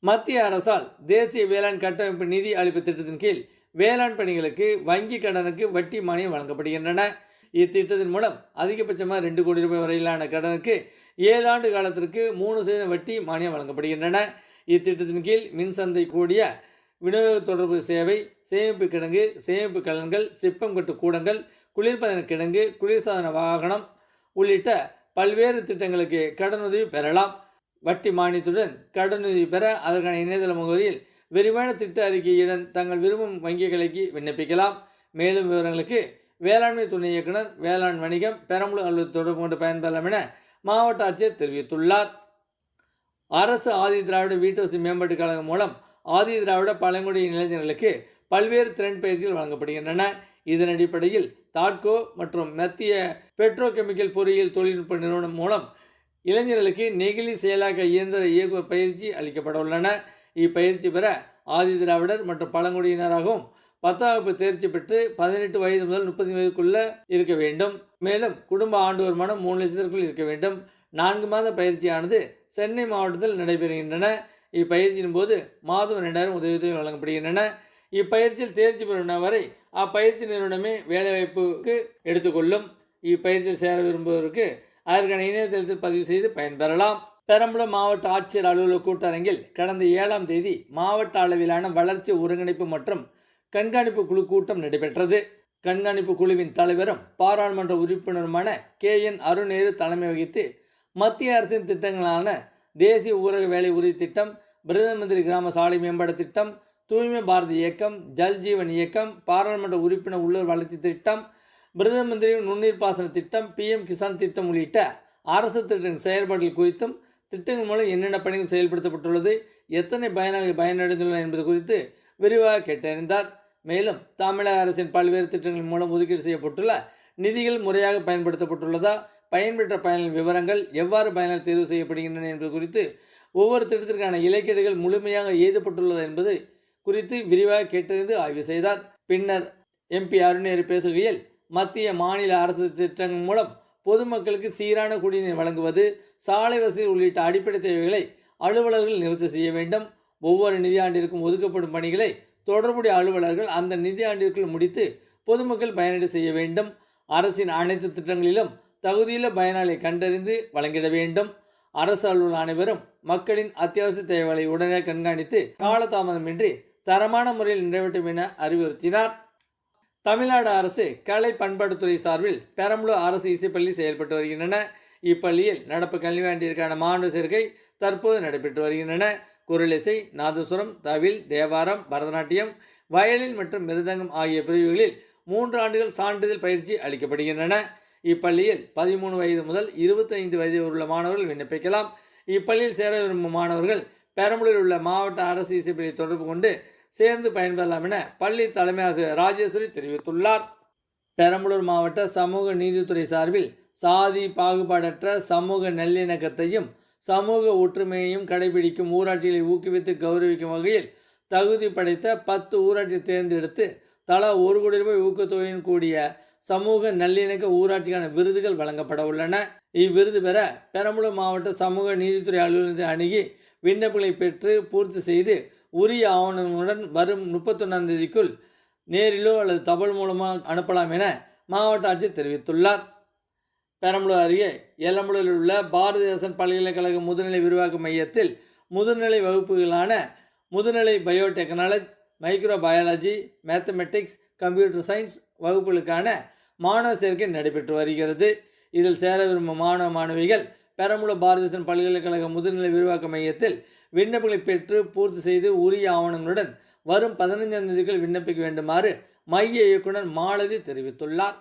மத்திய அரசால் தேசிய வேளாண் கட்டமைப்பு நிதி அளிப்பு திட்டத்தின் கீழ் வேளாண் பணிகளுக்கு வங்கி கடனுக்கு வட்டி மானியம் வழங்கப்படுகின்றன. இத்திட்டத்தின் மூலம் அதிகபட்சமாக 2 கோடி ரூபாய் வரையிலான கடனுக்கு 7 ஆண்டு காலத்திற்கு 3% வட்டி மானியம் வழங்கப்படுகின்றன. இத்திட்டத்தின் கீழ் மின்சந்தை கூடிய விநியோக தொடர்பு சேவை, சேமிப்பு கிடங்கு, சேமிப்பு கலன்கள், சிப்பம் கட்டு கூடங்கள், குளிர்பதன கிடங்கு, குளிர்சாதன வாகனம் உள்ளிட்ட பல்வேறு திட்டங்களுக்கு கடனுதவி பெறலாம். வட்டி மானியத்துடன் கடனுதவி பெற அதற்கான இணையதள முகவரியில் விரிவான திட்ட அறிக்கையுடன் தங்கள் விரும்பும் வங்கி கிளைக்கு விண்ணப்பிக்கலாம். மேலும் விவரங்களுக்கு வேளாண்மை துணை இயக்குனர், வேளாண் வணிகம், பெரம்பலூர் அலுவலகத்தை தொடர்பு கொண்டு பயன்பெறலாம் என மாவட்ட ஆட்சியர் தெரிவித்துள்ளார். அரசு ஆதி திராவிட வீட்டுவசதி மேம்பாட்டுக் கழகம் மூலம் ஆதி திராவிட பழங்குடியின இளைஞர்களுக்கு பல்வேறு திறன் பயிற்சிகள் வழங்கப்படுகின்றன. இதன் அடிப்படையில் தாட்கோ மற்றும் மத்திய பெட்ரோகெமிக்கல் பொறியியல் தொழில்நுட்ப நிறுவனம் மூலம் இளைஞர்களுக்கு நெகிழி செயலாக்க இயந்திர இயக்குவ பயிற்சி அளிக்கப்பட உள்ளன. இப்பயிற்சி பெற ஆதி திராவிடர் மற்றும் பழங்குடியினராகவும் 10ஆம் வகுப்பு தேர்ச்சி பெற்று 18 வயது முதல் 30 வயதுக்குள்ள இருக்க வேண்டும். மேலும் குடும்ப ஆண்டு வருமானம் 3 லட்சத்திற்குள் இருக்க வேண்டும். 4 மாத பயிற்சியானது சென்னை மாவட்டத்தில் நடைபெறுகின்றன. இப்பயிற்சியின் போது மாதம் 2000 உதவித்தொகை வழங்கப்படுகின்றன. இப்பயிற்சியில் தேர்ச்சி பெறும் வரை அப்பயிற்சி நிறுவனமே வேலைவாய்ப்புக்கு எடுத்துக்கொள்ளும். இப்பயிற்சியில் சேர விரும்புவதற்கு அதற்கான இணையதளத்தில் பதிவு செய்து பயன்பெறலாம். பெரம்பலூர் மாவட்ட ஆட்சியர் அலுவலக கூட்டரங்கில் கடந்த 7ஆம் தேதி மாவட்ட அளவிலான வளர்ச்சி ஒருங்கிணைப்பு மற்றும் கண்காணிப்பு குழு கூட்டம் நடைபெற்றது. கண்காணிப்பு குழுவின் தலைவரும் பாராளுமன்ற உறுப்பினருமான KN அருணேரு தலைமை வகித்து மத்திய அரசின் திட்டங்களான தேசிய ஊரக வேலை உறுதி திட்டம், பிரதம மந்திரி கிராம சாலை மேம்பாடு திட்டம், தூய்மை பாரத இயக்கம், ஜல் ஜீவன் இயக்கம், பாராளுமன்ற உறுப்பினர் உள்ளூர் வளர்ச்சி திட்டம், பிரதம மந்திரி நுண்ணீர் பாசன திட்டம், PM கிசான் திட்டம் உள்ளிட்ட அரசு திட்டங்களின் செயல்பாடுகள் குறித்தும் திட்டங்கள் மூலம் என்னென்ன பணிகள் செயல்படுத்தப்பட்டுள்ளது, எத்தனை பயனாளிகள் பயனடைந்துள்ளனர் என்பது குறித்து விரிவாக கேட்டறிந்தார். மேலும் தமிழக அரசின் பல்வேறு திட்டங்கள் மூலம் ஒதுக்கீடு செய்யப்பட்டுள்ள நிதிகள் முறையாக பயன்படுத்தப்பட்டுள்ளதா, பயன்பெற்ற பயனாளர் விவரங்கள், எவ்வாறு பயனாளர் தேர்வு செய்யப்படுகின்றன என்பது குறித்து, ஒவ்வொரு திட்டத்திற்கான இலக்கீடுகள் முழுமையாக எழுதப்பட்டுள்ளது என்பது குறித்து விரிவாக கேட்டறிந்து ஆய்வு செய்தார். பின்னர் MP அருணேரு பேசுகையில், மத்திய மாநில அரசு திட்டங்கள் மூலம் பொதுமக்களுக்கு சீரான குடிநீர் வழங்குவது, சாலை வசதி உள்ளிட்ட அடிப்படை தேவைகளை அலுவலர்கள் நிவர்த்தி செய்ய வேண்டும். ஒவ்வொரு நிதியாண்டிற்கும் ஒதுக்கப்படும் பணிகளை தொடர்புடைய அலுவலர்கள் அந்த நிதியாண்டிற்குள் முடித்து பொதுமக்கள் பயனடை செய்ய வேண்டும். அரசின் அனைத்து திட்டங்களிலும் தகுதியுள்ள பயனாளியை கண்டறிந்து வழங்கிட வேண்டும். அரசு அலுவலர் அனைவரும் மக்களின் அத்தியாவசிய தேவைகளை உடனே கண்காணித்து காலதாமதமின்றி தரமான முறையில் நிறைவேற்றும் என அறிவுறுத்தினார். தமிழ்நாடு அரசு கலை பண்பாட்டுத்துறை சார்பில் பெரம்பலூர் அரசு இசைப்பள்ளி செயல்பட்டு வருகின்றன. இப்பள்ளியில் நடப்பு கல்வியாண்டிற்கான மாணவர் சேர்க்கை தற்போது நடைபெற்று வருகின்றன. குரலிசை, நாதசுரம், தவில், தேவாரம், பரதநாட்டியம், வயலின் மற்றும் மிருதங்கம் ஆகிய பிரிவுகளில் 3 ஆண்டுகள் சான்றிதழ் பயிற்சி அளிக்கப்படுகின்றன. இப்பள்ளியில் 13 வயது முதல் 25 வயது உள்ள மாணவர்கள் விண்ணப்பிக்கலாம். இப்பள்ளியில் சேர விரும்பும் மாணவர்கள் பெரம்பலூரில் உள்ள மாவட்ட அரசு இசைப்பள்ளியை தொடர்பு கொண்டு சேர்ந்து பயன்பெறலாம் என பள்ளி தலைமை ஆசிரியர் ராஜேஸ்வரி தெரிவித்துள்ளார். பெரம்பலூர் மாவட்ட சமூக நீதித்துறை சார்பில் சாதி பாகுபாடற்ற சமூக நல்லிணக்கத்தையும் சமூக ஒற்றுமையையும் கடைபிடிக்கும் ஊராட்சிகளை ஊக்குவித்து கௌரவிக்கும் வகையில் தகுதி படைத்த 10 ஊராட்சி தேர்ந்தெடுத்து தலா 1 கோடி ரூபாய் ஊக்கத்தொகையுடன் கூடிய சமூக நல்லிணக்க ஊராட்சிக்கான விருதுகள் வழங்கப்பட உள்ளன. இவ்விருது பெற பெரம்பலூர் மாவட்ட சமூக நீதித்துறை அலுவலகத்தை அணுகி விண்ணப்பங்களை பெற்று பூர்த்தி செய்து உரிய ஆவணங்களுடன் வரும் 31ஆம் தேதிக்குள் நேரிலோ அல்லது தபால் மூலமாக அனுப்பலாம் என மாவட்ட ஆட்சியர் தெரிவித்துள்ளார். பெரம்பலூர் அருகே எல்லம்பலூரில் உள்ள பாரதிதாசன் பல்கலைக்கழக முதுநிலை விரிவாக்க மையத்தில் முதுநிலை வகுப்புகளான முதுநிலை biotechnology, microbiology, mathematics, computer science வகுப்புகளுக்கான மாணவர் சேர்க்கை நடைபெற்று வருகிறது. இதில் சேர விரும்பும் மாணவ மாணவிகள் பெரம்பலூர் பாரதிதாசன் பல்கலைக்கழக முதுநிலை விரிவாக்க மையத்தில் விண்ணப்பங்களை பெற்று பூர்த்தி செய்து உரிய ஆவணங்களுடன் வரும் 15ஆம் தேதிக்குள் விண்ணப்பிக்க வேண்டுமாறு மைய இயக்குனர் மாலதி தெரிவித்துள்ளார்.